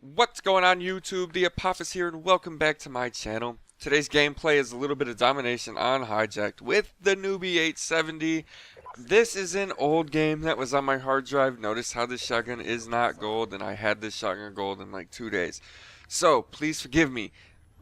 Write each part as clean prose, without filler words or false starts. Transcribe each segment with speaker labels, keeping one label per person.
Speaker 1: What's going on YouTube? The Apophis here and welcome back to my channel. Today's gameplay is a little bit of domination on Hijacked with the newbie 870. This is an old game that was on my hard drive. Notice how this shotgun is not gold, and I had this shotgun gold in like 2 days. So please forgive me.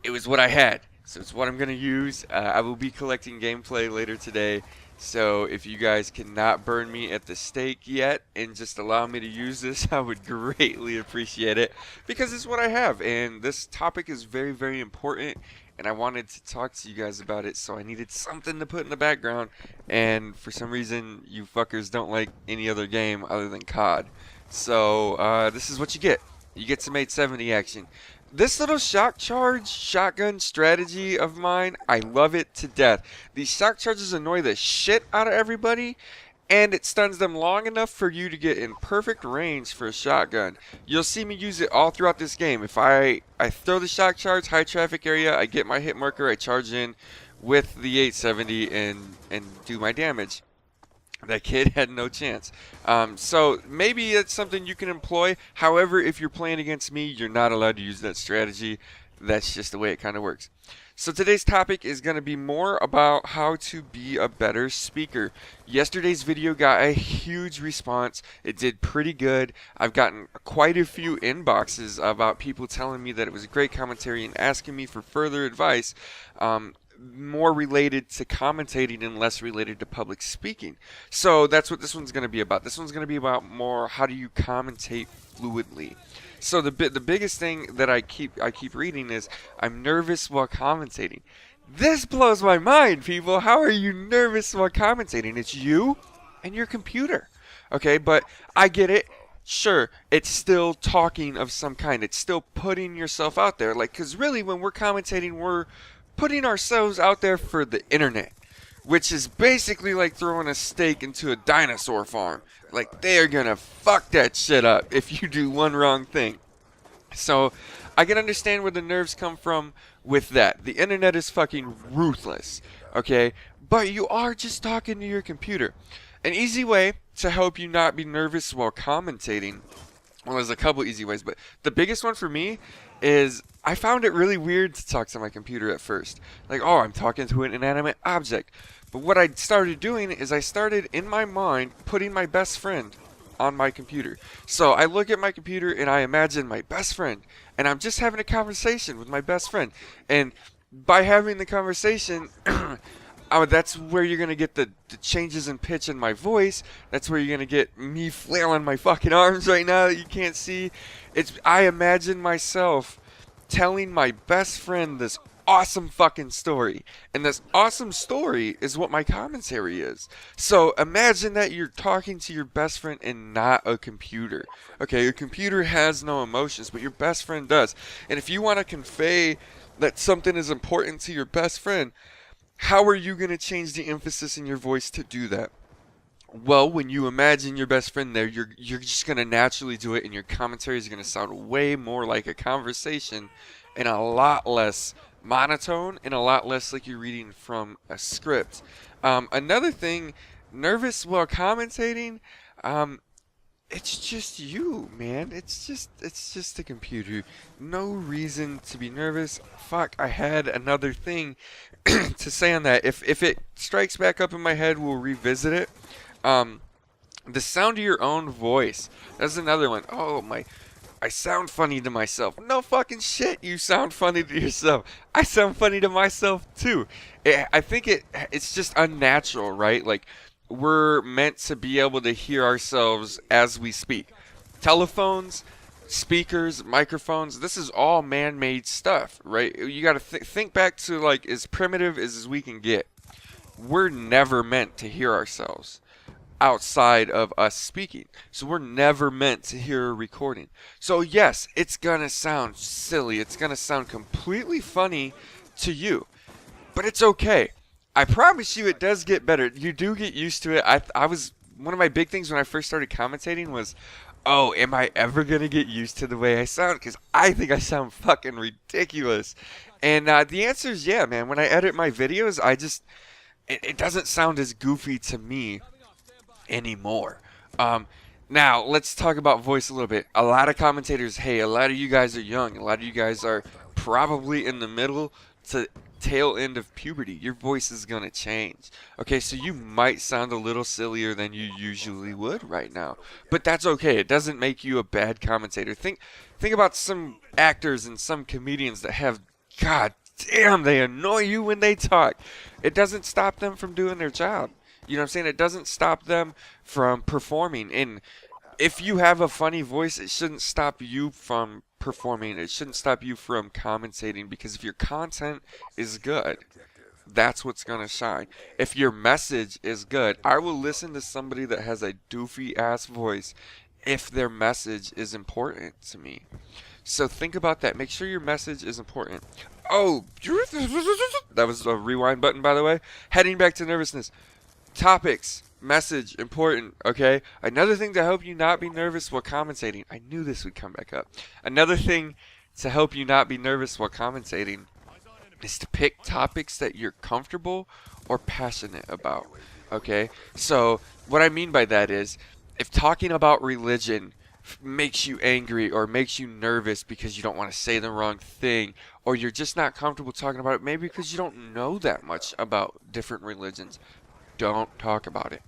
Speaker 1: It was what I had. So it's what I'm going to use. I will be collecting gameplay later today. So if you guys cannot burn me at the stake yet and just allow me to use this, I would greatly appreciate it because it's what I have. And this topic is very, very important. And I wanted to talk to you guys about it, so I needed something to put in the background. And for some reason, you fuckers don't like any other game other than COD. So this is what you get. You get some 870 action. This little shock charge shotgun strategy of mine, I love it to death. These shock charges annoy the shit out of everybody, and it stuns them long enough for you to get in perfect range for a shotgun. You'll see me use it all throughout this game. If I throw the shock charge, high traffic area, I get my hit marker, I charge in with the 870 and do my damage. That kid had no chance. So maybe it's something you can employ. However, if you're playing against me, you're not allowed to use that strategy. That's just the way it kind of works. So today's topic is going to be more about how to be a better speaker. Yesterday's video got a huge response. It did pretty good. I've gotten quite a few inboxes about people telling me that it was a great commentary and asking me for further advice. More related to commentating and less related to public speaking. So that's what this one's going to be about. This one's going to be about more how do you commentate fluidly. So the biggest thing that I keep reading is I'm nervous while commentating. This blows my mind, people. How are you nervous while commentating? It's you and your computer. Okay, but I get it. Sure, it's still talking of some kind. It's still putting yourself out there. Like, because really when we're commentating, we're putting ourselves out there for the internet, which is basically like throwing a stake into a dinosaur farm. Like, they are gonna fuck that shit up if you do one wrong thing. So I can understand where the nerves come from with that. The internet is fucking ruthless, okay? But you are just talking to your computer. An easy way to help you not be nervous while commentating, well, there's a couple easy ways, but the biggest one for me is I found it really weird to talk to my computer at first. Like, oh, I'm talking to an inanimate object. But what I started doing is I started in my mind putting my best friend on my computer. So I look at my computer and I imagine my best friend, and I'm just having a conversation with my best friend. And by having the conversation, that's where you're going to get the changes in pitch in my voice. That's where you're going to get me flailing my fucking arms right now that you can't see. I imagine myself telling my best friend this awesome fucking story. And this awesome story is what my commentary is. So imagine that you're talking to your best friend and not a computer. Okay, your computer has no emotions, but your best friend does. And if you want to convey that something is important to your best friend, how are you going to change the emphasis in your voice to do that? Well, when you imagine your best friend there, you're just going to naturally do it, and your commentary is going to sound way more like a conversation and a lot less monotone and a lot less like you're reading from a script. Another thing, nervous while commentating, it's just you, man. It's just a computer. No reason to be nervous. Fuck, I had another thing to say on that. If it strikes back up in my head, we'll revisit it. The sound of your own voice. That's another one. Oh my, I sound funny to myself. No fucking shit, you sound funny to yourself. I sound funny to myself too. I think it's just unnatural, right? Like, we're meant to be able to hear ourselves as we speak. Telephones, speakers, microphones, this is all man-made stuff, right? You gotta think back to, like, as primitive as we can get. We're never meant to hear ourselves outside of us speaking. So we're never meant to hear a recording. So yes, it's gonna sound silly. It's gonna sound completely funny to you. But it's okay. I promise you it does get better. You do get used to it. One of my big things when I first started commentating was, oh, am I ever going to get used to the way I sound? Because I think I sound fucking ridiculous. And the answer is yeah, man. When I edit my videos, it doesn't sound as goofy to me anymore. Now, let's talk about voice a little bit. A lot of commentators, hey, a lot of you guys are young. A lot of you guys are probably in the middle to tail end of puberty. Your voice is going to change. Okay, so you might sound a little sillier than you usually would right now. But that's okay. It doesn't make you a bad commentator. Think about some actors and some comedians that have, god damn, they annoy you when they talk. It doesn't stop them from doing their job. You know what I'm saying? It doesn't stop them from performing. And if you have a funny voice, it shouldn't stop you from performing. It shouldn't stop you from commentating, because if your content is good, that's what's going to shine. If your message is good, I will listen to somebody that has a doofy ass voice if their message is important to me. So think about that. Make sure your message is important. Oh, that was a rewind button, by the way. Heading back to nervousness. Topics, message, important, okay? Another thing to help you not be nervous while commentating. I knew this would come back up. Another thing to help you not be nervous while commentating is to pick topics that you're comfortable or passionate about, okay? So what I mean by that is, if talking about religion makes you angry or makes you nervous because you don't want to say the wrong thing, or you're just not comfortable talking about it, maybe because you don't know that much about different religions, don't talk about it.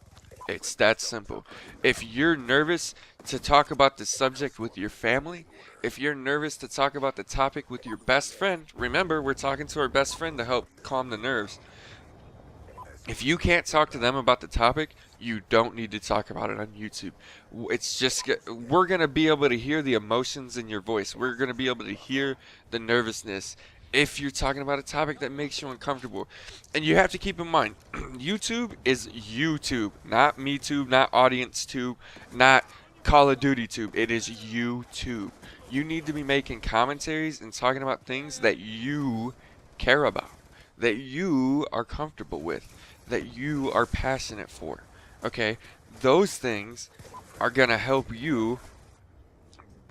Speaker 1: It's that simple. If you're nervous to talk about the subject with your family, if you're nervous to talk about the topic with your best friend, remember, we're talking to our best friend to help calm the nerves. If you can't talk to them about the topic, you don't need to talk about it on YouTube. It's just, we're going to be able to hear the emotions in your voice. We're going to be able to hear the nervousness if you're talking about a topic that makes you uncomfortable. And you have to keep in mind, YouTube is YouTube, not MeTube, not AudienceTube, not Call of Duty Tube. It is YouTube. You need to be making commentaries and talking about things that you care about, that you are comfortable with, that you are passionate for. Okay? Those things are going to help you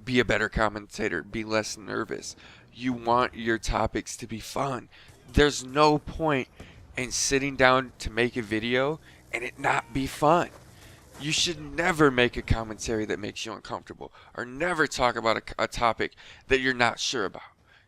Speaker 1: be a better commentator, be less nervous. You want your topics to be fun. There's no point in sitting down to make a video and it not be fun. You should never make a commentary that makes you uncomfortable, or never talk about a topic that you're not sure about.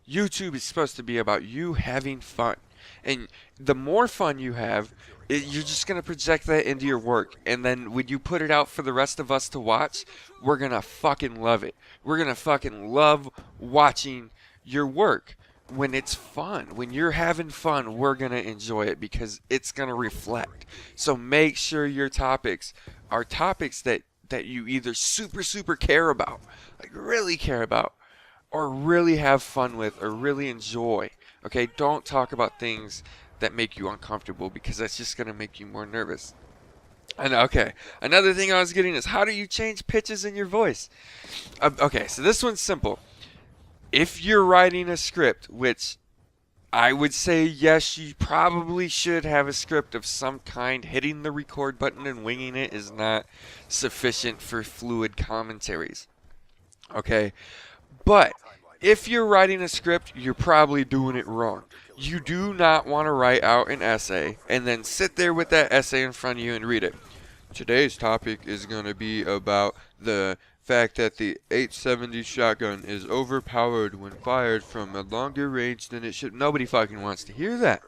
Speaker 1: YouTube is supposed to be about you having fun. And the more fun you have, you're just going to project that into your work. And then when you put it out for the rest of us to watch, we're going to fucking love it. We're going to fucking love watching your work. When it's fun, when you're having fun, we're going to enjoy it because it's going to reflect. So make sure your topics are topics that you either super care about, like really care about, or really have fun with, or really enjoy. Okay, don't talk about things that make you uncomfortable, because that's just going to make you more nervous. And okay, another thing I was getting is, how do you change pitches in your voice? Okay, so this one's simple. If you're writing a script, which I would say yes, you probably should have a script of some kind. Hitting the record button and winging it is not sufficient for fluid commentaries. Okay, but if you're writing a script, you're probably doing it wrong. You do not want to write out an essay and then sit there with that essay in front of you and read it. Today's topic is going to be about the fact that the 870 shotgun is overpowered when fired from a longer range than it should. Nobody fucking wants to hear that.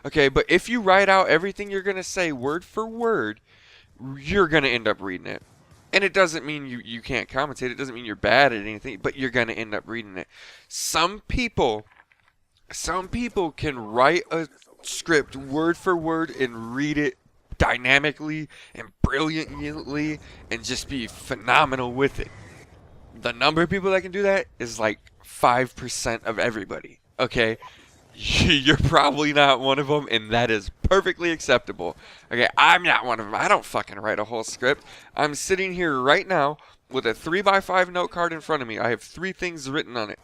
Speaker 1: Okay, but if you write out everything you're going to say word for word, you're going to end up reading it. And it doesn't mean you can't commentate. It doesn't mean you're bad at anything, but you're going to end up reading it. Some people can write a script word for word and read it dynamically and brilliantly and just be phenomenal with it. The number of people that can do that is like 5% of everybody. Okay? You're probably not one of them, and that is perfectly acceptable. Okay, I'm not one of them. I don't fucking write a whole script. I'm sitting here right now with a 3x5 note card in front of me. I have 3 things written on it.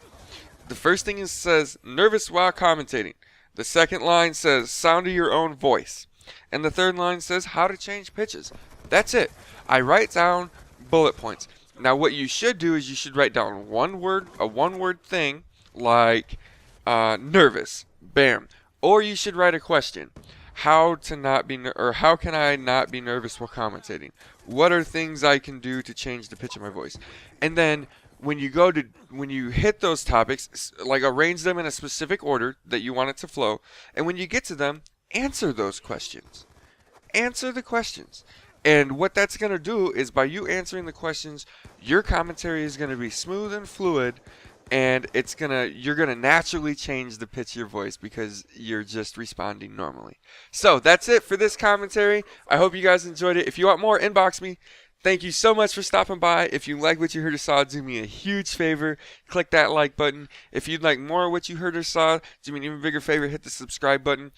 Speaker 1: The first thing says, nervous while commentating. The second line says, sound of your own voice. And the third line says, how to change pitches. That's it. I write down bullet points. Now what you should do is you should write down a one word thing like nervous. Bam. Or you should write a question. how to not be or how can I not be nervous while commentating? What are things I can do to change the pitch of my voice? And then when you hit those topics, like arrange them in a specific order that you want it to flow, and when you get to them, answer those questions. Answer the questions. And what that's going to do is, by you answering the questions, your commentary is going to be smooth and fluid, and you're going to naturally change the pitch of your voice because you're just responding normally. So that's it for this commentary. I hope you guys enjoyed it. If you want more, inbox me. Thank you so much for stopping by. If you like what you heard or saw, do me a huge favor. Click that like button. If you'd like more of what you heard or saw, do me an even bigger favor. Hit the subscribe button.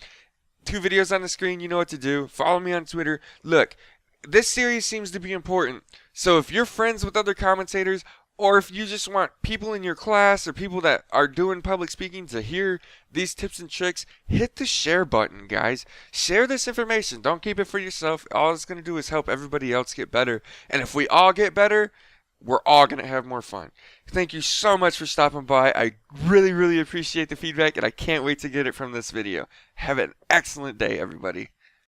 Speaker 1: 2 videos on the screen. You know what to do. Follow me on Twitter. Look, this series seems to be important. So if you're friends with other commentators, or if you just want people in your class or people that are doing public speaking to hear these tips and tricks, hit the share button, guys. Share this information. Don't keep it for yourself. All it's going to do is help everybody else get better. And if we all get better, we're all going to have more fun. Thank you so much for stopping by. I really, really appreciate the feedback, and I can't wait to get it from this video. Have an excellent day, everybody.